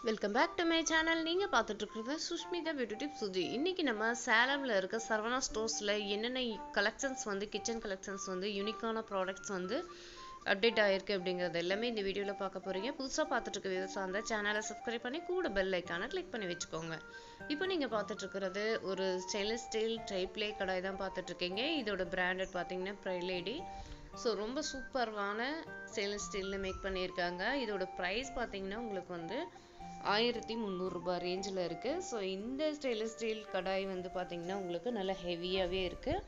Welcome back to my channel. நீங்கள் பார்த்துட்டு இருக்கிறது சுஷ்மிதா பியூட்டி டிப் சுஜி. இன்றைக்கி நம்ம சேலமில் இருக்க சரவணா ஸ்டோர்ஸில் என்னென்ன கலெக்ஷன்ஸ் வந்து கிச்சன் கலெக்ஷன்ஸ் வந்து யூனிக்கான ப்ராடக்ட்ஸ் வந்து அப்டேட் ஆகிருக்கு அப்படிங்கிறது எல்லாமே இந்த வீடியோவில் பார்க்க போகிறீங்க. புதுசாக பார்த்துட்டு இருக்க விவசாயம் அந்த சேனலை சப்ஸ்கிரைப் பண்ணி கூட பெல் ஐக்கானை கிளிக் பண்ணி வச்சுக்கோங்க. இப்போ நீங்கள் பார்த்துட்ருக்கிறது ஒரு ஸ்டெயின்லெஸ் ஸ்டீல் ட்ரைப்ளே கடாய் தான் பார்த்துட்ருக்கீங்க. இதோட பிராண்டட் பார்த்தீங்கன்னா ப்ரைலேடி. ஸோ ரொம்ப சூப்பர்வான ஸ்டெயின்லெஸ் ஸ்டீலில் மேக் பண்ணியிருக்காங்க. இதோட ப்ரைஸ் பார்த்தீங்கன்னா உங்களுக்கு வந்து 1300 ரூபாய் ரேஞ்சில் இருக்குது. ஸோ இந்த ஸ்டெயின்லெஸ் ஸ்டீல் கடாய் வந்து பார்த்திங்கன்னா உங்களுக்கு நல்லா ஹெவியாகவே இருக்குது.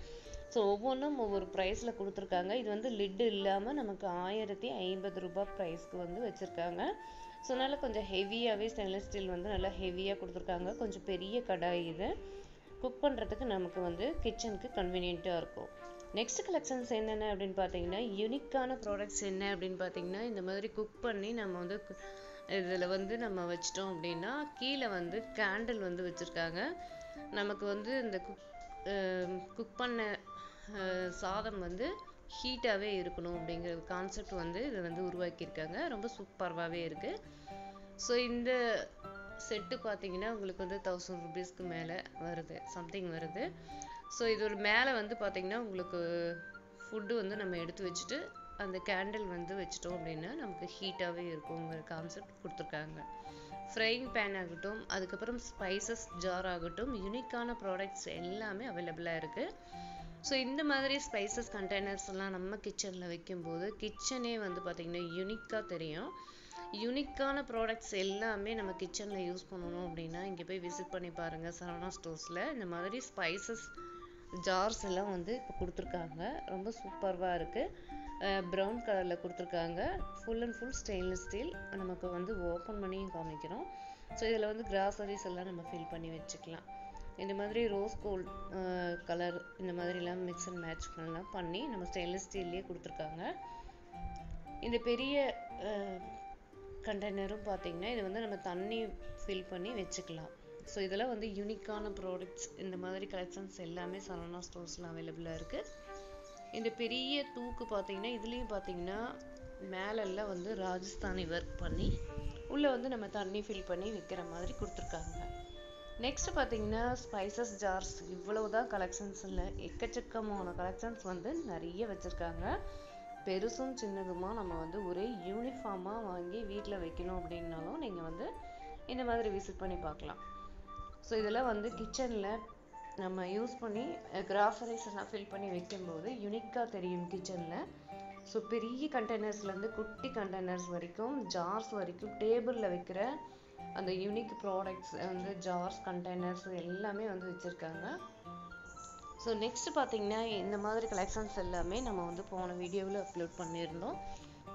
ஸோ ஒவ்வொன்றும் ஒவ்வொரு ப்ரைஸில் கொடுத்துருக்காங்க. இது வந்து லிட்டு இல்லாமல் நமக்கு 1050 ரூபாய் ப்ரைஸ்க்கு வந்து வச்சுருக்காங்க. ஸோ அதனால் கொஞ்சம் ஹெவியாகவே ஸ்டெயின்லெஸ் ஸ்டீல் வந்து நல்லா ஹெவியாக கொடுத்துருக்காங்க. கொஞ்சம் பெரிய கடாய் இது. குக் பண்ணுறதுக்கு நமக்கு வந்து கிச்சனுக்கு கன்வீனியண்ட்டாக இருக்கும். நெக்ஸ்ட் கலெக்ஷன்ஸ் என்னென்ன அப்படின்னு பார்த்தீங்கன்னா யூனிக்கான ப்ராடக்ட்ஸ் என்ன அப்படின்னு பார்த்தீங்கன்னா இந்த மாதிரி குக் பண்ணி நம்ம வந்து இதில் வந்து நம்ம வச்சிட்டோம் அப்படின்னா கீழே வந்து கேண்டில் வந்து வச்சுருக்காங்க. நமக்கு வந்து இந்த குக் பண்ண சாதம் வந்து ஹீட்டாகவே இருக்கணும் அப்படிங்கிற கான்செப்ட் வந்து இதை வந்து உருவாக்கியிருக்காங்க. ரொம்ப சூப்பர்வாகவே இருக்குது. ஸோ இந்த செட்டு பார்த்தீங்கன்னா உங்களுக்கு வந்து 1000 ரூபீஸ்க்கு மேலே வருது, சம்திங் வருது. ஸோ இதோட மேலே வந்து பார்த்திங்கன்னா உங்களுக்கு ஃபுட்டு வந்து நம்ம எடுத்து வச்சுட்டு அந்த கேண்டில் வந்து வச்சிட்டோம் அப்படின்னா நமக்கு ஹீட்டாகவே இருக்குங்கிற கான்செப்ட் கொடுத்துருக்காங்க. ஃப்ரைங் பேன் ஆகட்டும், அதுக்கப்புறம் ஸ்பைசஸ் ஜார் ஆகட்டும், யூனிக்கான ப்ராடக்ட்ஸ் எல்லாமே அவைலபிளாக இருக்குது. ஸோ இந்த மாதிரி ஸ்பைசஸ் கண்டெய்னர்ஸ் எல்லாம் நம்ம கிச்சனில் வைக்கும்போது கிச்சனே வந்து பார்த்திங்கன்னா யூனிக்காக தெரியும். யூனிக்கான ப்ராடக்ட்ஸ் எல்லாமே நம்ம கிச்சனில் யூஸ் பண்ணணும் அப்படின்னா இங்கே போய் விசிட் பண்ணி பாருங்கள். சரவணா ஸ்டோர்ஸில் இந்த மாதிரி ஸ்பைசஸ் ஜார்ஸ் எல்லாம் வந்து இப்போ கொடுத்துருக்காங்க. ரொம்ப சூப்பர்வாக இருக்குது. ப்ரௌன் கலரில் கொடுத்துருக்காங்க. Full and full stainless steel. நமக்கு வந்து ஓப்பன் பண்ணியும் காமிக்கிறோம். ஸோ இதில் வந்து கிராசரிஸ் எல்லாம் நம்ம ஃபில் பண்ணி வச்சுக்கலாம். இந்த மாதிரி ரோஸ் கோல்ட் கலர் இந்த மாதிரிலாம் மிக்ஸ் அண்ட் மேட்ச் பண்ணி நம்ம ஸ்டெயின்லெஸ் ஸ்டீல்லையே கொடுத்துருக்காங்க. இந்த பெரிய கண்டெய்னரும் பார்த்திங்கன்னா இது வந்து நம்ம தண்ணி ஃபில் பண்ணி வச்சுக்கலாம். ஸோ இதெல்லாம் வந்து யூனிக்கான ப்ராடக்ட்ஸ். இந்த மாதிரி கலெக்ஷன்ஸ் எல்லாமே சரவணா ஸ்டோர்ஸில் அவைலபிளாக இருக்குது. இந்த பெரிய தூக்கு பார்த்திங்கன்னா இதுலேயும் பார்த்திங்கன்னா மேலெல்லாம் வந்து ராஜஸ்தானி ஒர்க் பண்ணி உள்ளே வந்து நம்ம தண்ணி ஃபில் பண்ணி வைக்கிற மாதிரி கொடுத்துருக்காங்க. நெக்ஸ்ட் பார்த்திங்கன்னா ஸ்பைசஸ் ஜார்ஸ். இவ்வளவுதான் கலெக்ஷன்ஸ் இல்லை, எக்கச்சக்கமான கலெக்ஷன்ஸ் வந்து நிறைய வச்சுருக்காங்க. பெருசும் சின்னதுமா நம்ம வந்து ஒரே யூனிஃபார்மாக வாங்கி வீட்டில் வைக்கணும் அப்படின்னாலும் நீங்கள் வந்து இந்த மாதிரி விசிட் பண்ணி பார்க்கலாம். ஸோ இதெல்லாம் வந்து கிச்சனில் நம்ம யூஸ் பண்ணி கிராசரிஸ் எல்லாம் ஃபில் பண்ணி வைக்கும்போது யூனிக்காக தெரியும் கிச்சனில். ஸோ பெரிய கண்டெய்னர்ஸ்லேருந்து குட்டி கண்டெய்னர்ஸ் வரைக்கும், ஜார்ஸ் வரைக்கும், டேபிளில் வைக்கிற அந்த யூனிக் ப்ராடக்ட்ஸ் வந்து ஜார்ஸ், கண்டெய்னர்ஸ் எல்லாமே வந்து வச்சுருக்காங்க. ஸோ நெக்ஸ்ட் பார்த்திங்கன்னா இந்த மாதிரி கலெக்ஷன்ஸ் எல்லாமே நம்ம வந்து போன வீடியோவில் அப்லோட் பண்ணியிருந்தோம்.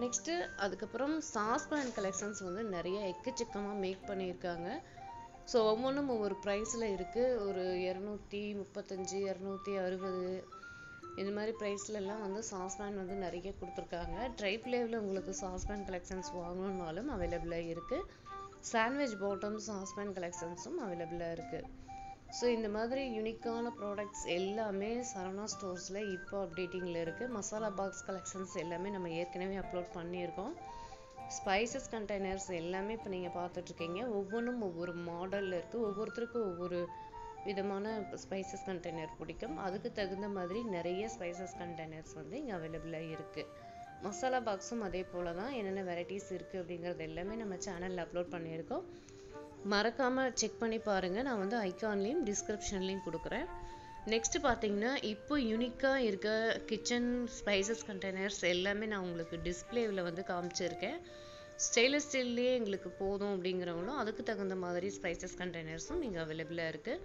நெக்ஸ்ட்டு அதுக்கப்புறம் சாஸ்பேன் கலெக்ஷன்ஸ் வந்து நிறைய எக்கச்சக்கமாக மேக் பண்ணியிருக்காங்க. ஸோ ஒவ்வொன்றும் ஒவ்வொரு ப்ரைஸில் இருக்குது. ஒரு 235, 260 இந்த மாதிரி ப்ரைஸ்லலாம் வந்து சாஸ்பேன் வந்து நிறைய கொடுத்துருக்காங்க. ட்ரைப்ளேவில் உங்களுக்கு சாஸ்பேன் கலெக்ஷன்ஸ் வாங்கணுன்னாலும் அவைலபிளாக இருக்குது. சாண்ட்விச் பாட்டம் சாஸ்பேன் கலெக்ஷன்ஸும் அவைலபிளாக இருக்குது. ஸோ இந்த மாதிரி யூனிக்கான ப்ராடக்ட்ஸ் எல்லாமே சரவணா ஸ்டோர்ஸில் இப்போ அப்டேட்டிங்கில் இருக்குது. மசாலா பாக்ஸ் கலெக்ஷன்ஸ் எல்லாமே நம்ம ஏற்கனவே அப்லோட் பண்ணியிருக்கோம். ஸ்பைசஸ் கண்டெய்னர்ஸ் எல்லாமே இப்போ நீங்கள் பார்த்துட்ருக்கீங்க. ஒவ்வொன்றும் ஒவ்வொரு மாடலில் இருக்குது. ஒவ்வொருத்தருக்கும் ஒவ்வொரு விதமான ஸ்பைசஸ் கண்டெய்னர் பிடிக்கும். அதுக்கு தகுந்த மாதிரி நிறைய ஸ்பைசஸ் கண்டெய்னர்ஸ் வந்து இங்கே அவைலபிளாக இருக்குது. மசாலா பாக்ஸும் அதே போல் தான். என்னென்ன வெரைட்டிஸ் இருக்குது அப்படிங்கிறது எல்லாமே நம்ம சேனலில் அப்லோட் பண்ணியிருக்கோம். மறக்காமல் செக் பண்ணி பாருங்கள். நான் வந்து ஐகான்லேயும் டிஸ்கிரிப்ஷன்லேயும் கொடுக்குறேன். நெக்ஸ்ட்டு பார்த்தீங்கன்னா இப்போ யூனிக்காக இருக்க கிச்சன் ஸ்பைசஸ் கண்டெய்னர்ஸ் எல்லாமே நான் உங்களுக்கு டிஸ்பிளேவில் வந்து காமிச்சிருக்கேன். ஸ்டெயின்லெஸ் ஸ்டீல்லையே எங்களுக்கு போதும் அப்படிங்கிறவங்களும் அதுக்கு தகுந்த மாதிரி ஸ்பைசஸ் கண்டெய்னர்ஸும் நீங்கள் அவைலபிளாக இருக்குது.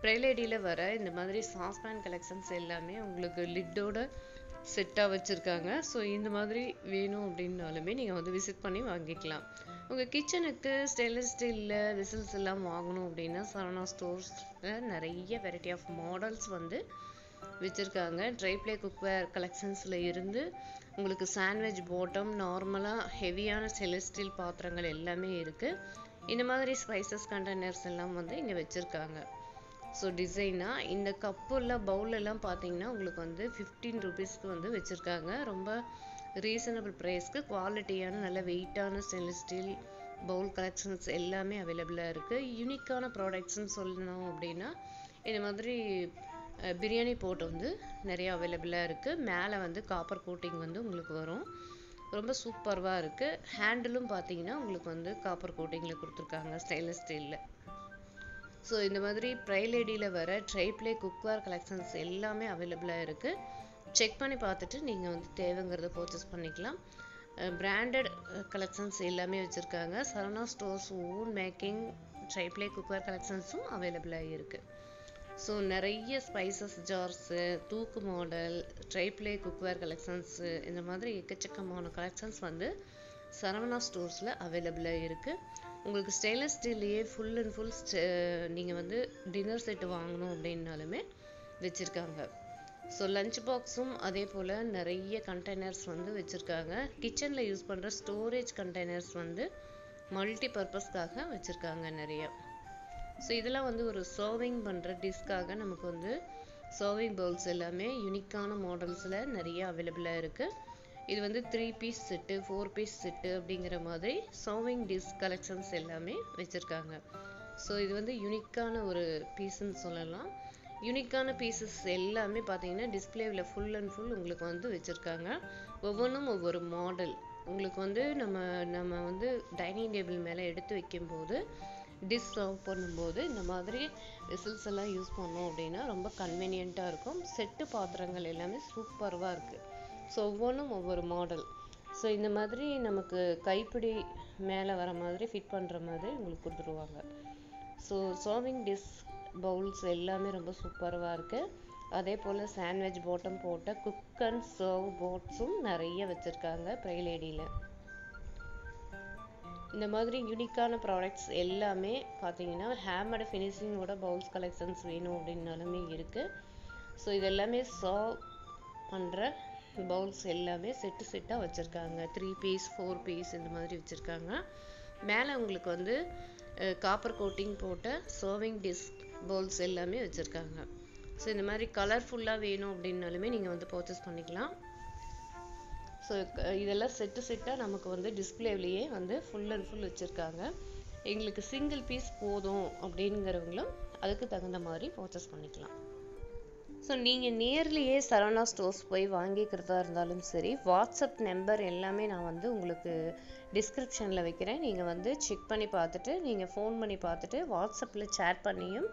ப்ரைலேடியில் வர இந்த மாதிரி சாஸ்பேன் கலெக்ஷன்ஸ் எல்லாமே உங்களுக்கு லிட்டோட செட்டாக வச்சுருக்காங்க. ஸோ இந்த மாதிரி வேணும் அப்படின்னாலுமே நீங்கள் வந்து விசிட் பண்ணி வாங்கிக்கலாம். உங்கள் கிச்சனுக்கு ஸ்டெயின்லெஸ் ஸ்டீலில் விசில்ஸ் எல்லாம் வாங்கணும் அப்படின்னா சரவணா ஸ்டோர்ஸில் நிறைய வெரைட்டி ஆஃப் மாடல்ஸ் வந்து வச்சுருக்காங்க. ட்ரைப்ளே குக்வேர் கலெக்ஷன்ஸில் இருந்து உங்களுக்கு சாண்ட்விச் பாட்டம், நார்மலாக ஹெவியான ஸ்டெயின்லெஸ் ஸ்டீல் பாத்திரங்கள் எல்லாமே இருக்குது. இந்த மாதிரி ஸ்பைசஸ் கண்டெய்னர்ஸ் எல்லாம் வந்து இங்கே வச்சுருக்காங்க. ஸோ டிசைனாக இந்த கப்புல பவுலெல்லாம் பார்த்தீங்கன்னா உங்களுக்கு வந்து 15 ரூபீஸ்க்கு வந்து வச்சுருக்காங்க. ரொம்ப ரீசனபிள் ப்ரைஸ்க்கு குவாலிட்டியான நல்ல வெயிட்டான ஸ்டெயின்லெஸ் ஸ்டீல் பவுல் கலெக்ஷன்ஸ் எல்லாமே அவைலபிளாக இருக்குது. யூனிக்கான ப்ராடக்ட்ஸ்ன்னு சொல்லணும் அப்படின்னா இந்த மாதிரி பிரியாணி போட் வந்து நிறைய அவைலபிளாக இருக்குது. மேலே வந்து காப்பர் கோட்டிங் வந்து உங்களுக்கு வரும். ரொம்ப சூப்பர்வாக இருக்குது. ஹேண்டிலும் பார்த்தீங்கன்னா உங்களுக்கு வந்து காப்பர் கோட்டிங்கில் கொடுத்துருக்காங்க ஸ்டெயின்லெஸ் ஸ்டீலில். ஸோ இந்த மாதிரி ப்ரைலேடியில் வர ட்ரைப்ளே குக்வேர் கலெக்ஷன்ஸ் எல்லாமே அவைலபிளாக இருக்குது. செக் பண்ணி பார்த்துட்டு நீங்கள் வந்து தேவைங்கிறத பர்ச்சேஸ் பண்ணிக்கலாம். பிராண்டட் கலெக்ஷன்ஸ் எல்லாமே வச்சுருக்காங்க. Saravana stores own making triply cookware கலெக்ஷன்ஸும் அவைலபிளாக இருக்குது. ஸோ நிறைய ஸ்பைசஸ் ஜார்ஸு, தூக்கு மாடல், ட்ரைப்ளே குக்வேர் கலெக்ஷன்ஸு, இந்த மாதிரி எக்கச்சக்கமான கலெக்ஷன்ஸ் வந்து சரவணா ஸ்டோர்ஸில் அவைலபிளாக இருக்குது. உங்களுக்கு ஸ்டெயின்லெஸ் ஸ்டீல்லையே ஃபுல் அண்ட் ஃபுல் நீங்கள் வந்து டின்னர் செட்டு வாங்கணும் அப்படின்னாலுமே வச்சுருக்காங்க. ஸோ லஞ்ச் பாக்ஸும் அதே போல் நிறைய கண்டெய்னர்ஸ் வந்து வச்சுருக்காங்க. கிச்சனில் யூஸ் பண்ணுற ஸ்டோரேஜ் கண்டெய்னர்ஸ் வந்து மல்டி பர்பஸ்க்காக வச்சுருக்காங்க நிறைய. ஸோ இதெல்லாம் வந்து ஒரு சர்விங் பண்ணுற டிஷ்காக நமக்கு வந்து சர்விங் பவுல்ஸ் எல்லாமே யூனிக்கான மாடல்ஸில் நிறைய அவைலபிளாக இருக்குது. இது வந்து 3 பீஸ் செட்டு, 4 பீஸ் செட்டு அப்படிங்கிற மாதிரி சர்விங் டிஷ் கலெக்ஷன்ஸ் எல்லாமே வச்சுருக்காங்க. ஸோ இது வந்து யூனிக்கான ஒரு பீஸ்ன்னு சொல்லலாம். யூனிக்கான பீசஸ் எல்லாமே பார்த்தீங்கன்னா டிஸ்பிளேவில் ஃபுல் அண்ட் ஃபுல் உங்களுக்கு வந்து வச்சுருக்காங்க. ஒவ்வொன்றும் ஒவ்வொரு மாடல். உங்களுக்கு வந்து நம்ம வந்து டைனிங் டேபிள் மேலே எடுத்து வைக்கும்போது டிஷ் சர்வ் பண்ணும்போது இந்த மாதிரி விசில்ஸ் எல்லாம் யூஸ் பண்ணோம் அப்படின்னா ரொம்ப கன்வீனியண்ட்டாக இருக்கும். செட்டு பாத்திரங்கள் எல்லாமே சூப்பர்வாக இருக்குது. ஸோ ஒவ்வொன்றும் ஒவ்வொரு மாடல். ஸோ இந்த மாதிரி நமக்கு கைப்பிடி மேலே வர மாதிரி ஃபிட் பண்ணுற மாதிரி உங்களுக்கு கொடுத்துருவாங்க. ஸோ சர்விங் டிஷ் பவுல்ஸ் எல்லாமே ரொம்ப சூப்பர்வாக இருக்குது. அதே போல் சாண்ட்விச் பாட்டம் போட்ட குக் அண்ட் சர்வ் போட்ஸும் நிறைய வச்சுருக்காங்க ப்ரைலேடியில். இந்த மாதிரி யூனிக்கான ப்ராடக்ட்ஸ் எல்லாமே பார்த்தீங்கன்னா ஹேமட் ஃபினிஷிங்கோட பவுல்ஸ் கலெக்ஷன்ஸ் வேணும் அப்படின்னாலுமே இருக்குது. ஸோ இது எல்லாமே சர்வ் பண்ணுற பவுல்ஸ் எல்லாமே செட்டாக வச்சுருக்காங்க. 3 பீஸ் 4 பீஸ் இந்த மாதிரி வச்சுருக்காங்க. மேலே உங்களுக்கு வந்து காப்பர் கோட்டிங் போட்ட சர்விங் டிஷ் பவுல்ஸ் எல்லாமே வச்சுருக்காங்க. ஸோ இந்த மாதிரி கலர்ஃபுல்லாக வேணும் அப்படின்னாலுமே நீங்கள் வந்து பர்ச்சேஸ் பண்ணிக்கலாம். ஸோ இதெல்லாம் செட்டாக நமக்கு வந்து டிஸ்பிளேவிலேயே வந்து ஃபுல் அண்ட் ஃபுல் வச்சுருக்காங்க. எங்களுக்கு சிங்கிள் பீஸ் போதும் அப்படிங்கிறவங்களும் அதுக்கு தகுந்த மாதிரி பர்ச்சேஸ் பண்ணிக்கலாம். ஸோ நீங்கள் நேர்லேயே சரவணா ஸ்டோர்ஸ் போய் வாங்கிக்கிறதா இருந்தாலும் சரி, வாட்ஸ்அப் நம்பர் எல்லாமே நான் வந்து உங்களுக்கு டிஸ்கிரிப்ஷனில் வைக்கிறேன். நீங்கள் வந்து செக் பண்ணி பார்த்துட்டு நீங்கள் ஃபோன் பண்ணி பார்த்துட்டு வாட்ஸ்அப்பில் சேட் பண்ணியும்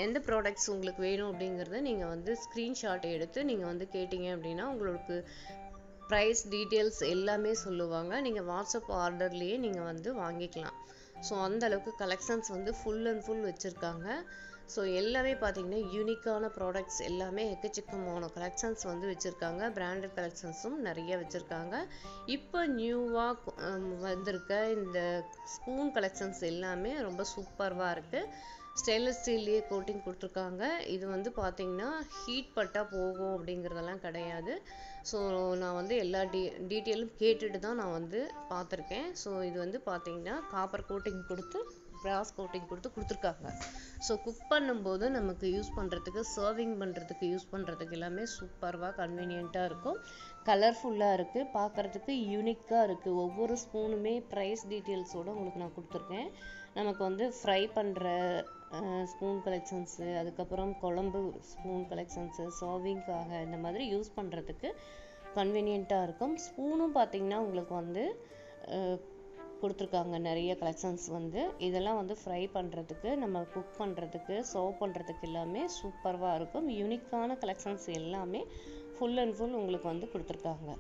எந்த ப்ராடக்ட்ஸ் உங்களுக்கு வேணும் அப்படிங்கிறத நீங்கள் வந்து ஸ்க்ரீன்ஷாட் எடுத்து நீங்கள் வந்து கேட்டிங்க அப்படின்னா உங்களுக்கு ப்ரைஸ் டீட்டெயில்ஸ் எல்லாமே சொல்லுவாங்க. நீங்கள் வாட்ஸ்அப் ஆர்டர்லேயே நீங்கள் வந்து வாங்கிக்கலாம். ஸோ அந்தளவுக்கு கலெக்ஷன்ஸ் வந்து ஃபுல் அண்ட் ஃபுல் வச்சுருக்காங்க. ஸோ எல்லாமே பார்த்தீங்கன்னா யூனிக்கான ப்ராடக்ட்ஸ் எல்லாமே எக்கச்சக்கமான கலெக்ஷன்ஸ் வந்து வச்சுருக்காங்க. பிராண்டட் கலெக்ஷன்ஸும் நிறைய வச்சுருக்காங்க. இப்போ நியூவாக வந்திருக்க இந்த ஸ்பூன் கலெக்ஷன்ஸ் எல்லாமே ரொம்ப சூப்பர்வாக இருக்குது. ஸ்டெயின்லெஸ் ஸ்டீல்லையே கோட்டிங் கொடுத்துருக்காங்க. இது வந்து பார்த்தீங்கன்னா ஹீட் பட்டால் போகும் அப்படிங்கிறதெல்லாம் கிடையாது. ஸோ நான் வந்து எல்லா டீட்டெயிலும் கேட்டுட்டு தான் நான் வந்து பார்த்துருக்கேன். ஸோ இது வந்து பார்த்தீங்கன்னா காப்பர் கோட்டிங் கொடுத்து பிராஸ் கோட்டிங் கொடுத்துருக்காங்க. ஸோ குக் பண்ணும்போது நமக்கு யூஸ் பண்ணுறதுக்கு, சர்விங் பண்ணுறதுக்கு யூஸ் பண்ணுறதுக்கு எல்லாமே சூப்பர்வாக கன்வீனியண்ட்டாக இருக்கும். கலர்ஃபுல்லாக இருக்குது, பார்க்குறதுக்கு யூனிக்காக இருக்குது. ஒவ்வொரு ஸ்பூனுமே ப்ரைஸ் டீட்டெயில்ஸோடு உங்களுக்கு நான் கொடுத்துருக்கேன். நமக்கு வந்து ஃப்ரை பண்ணுற ஸ்பூன் கலெக்ஷன்ஸு, அதுக்கப்புறம் குழம்பு ஸ்பூன் கலெக்ஷன்ஸு, சர்விங்காக இந்த மாதிரி யூஸ் பண்ணுறதுக்கு கன்வீனியண்ட்டாக இருக்கும். ஸ்பூனும் பார்த்திங்கன்னா உங்களுக்கு வந்து கொடுத்துருக்காங்க நிறைய கலெக்ஷன்ஸ் வந்து. இதெல்லாம் வந்து ஃப்ரை பண்ணுறதுக்கு, நம்ம குக் பண்ணுறதுக்கு, சர்வ் பண்ணுறதுக்கு எல்லாமே சூப்பர்வாக இருக்கும். யூனிக்கான கலெக்ஷன்ஸ் எல்லாமே ஃபுல் அண்ட் ஃபுல் உங்களுக்கு வந்து கொடுத்துருக்காங்க.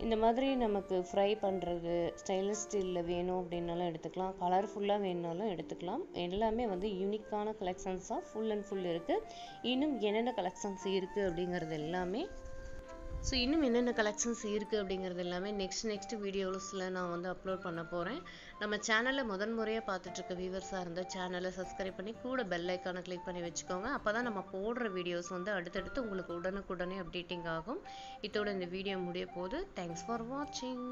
இந்த மாதிரி நமக்கு ஃப்ரை பண்ணுறது ஸ்டெயின்லெஸ் ஸ்டீலில் வேணும் அப்படின்னாலும் எடுத்துக்கலாம், கலர்ஃபுல்லாக வேணுனாலும் எடுத்துக்கலாம். எல்லாமே வந்து யூனிக்கான கலெக்ஷன்ஸாக ஃபுல் அண்ட் ஃபுல் இருக்குது. இன்னும் என்னென்ன கலெக்ஷன்ஸ் இருக்குது அப்படிங்கிறது எல்லாமே நெக்ஸ்ட் வீடியோஸில் நான் வந்து அப்லோட் பண்ண போகிறேன். நம்ம சேனலில் முறையாக பார்த்துட்ருக்க வியூவர்ஸாக இருந்தால் சேனலை சப்ஸ்கிரைப் பண்ணி கூட பெல் ஐக்கானை கிளிக் பண்ணி வச்சுக்கோங்க. அப்போ தான் நம்ம போடுற வீடியோஸ் வந்து அடுத்தடுத்து உங்களுக்கு உடனுக்குடனே அப்டேட்டிங் ஆகும். இதோட இந்த வீடியோ முடிய போகுது. தேங்க்ஸ் ஃபார் வாட்சிங்.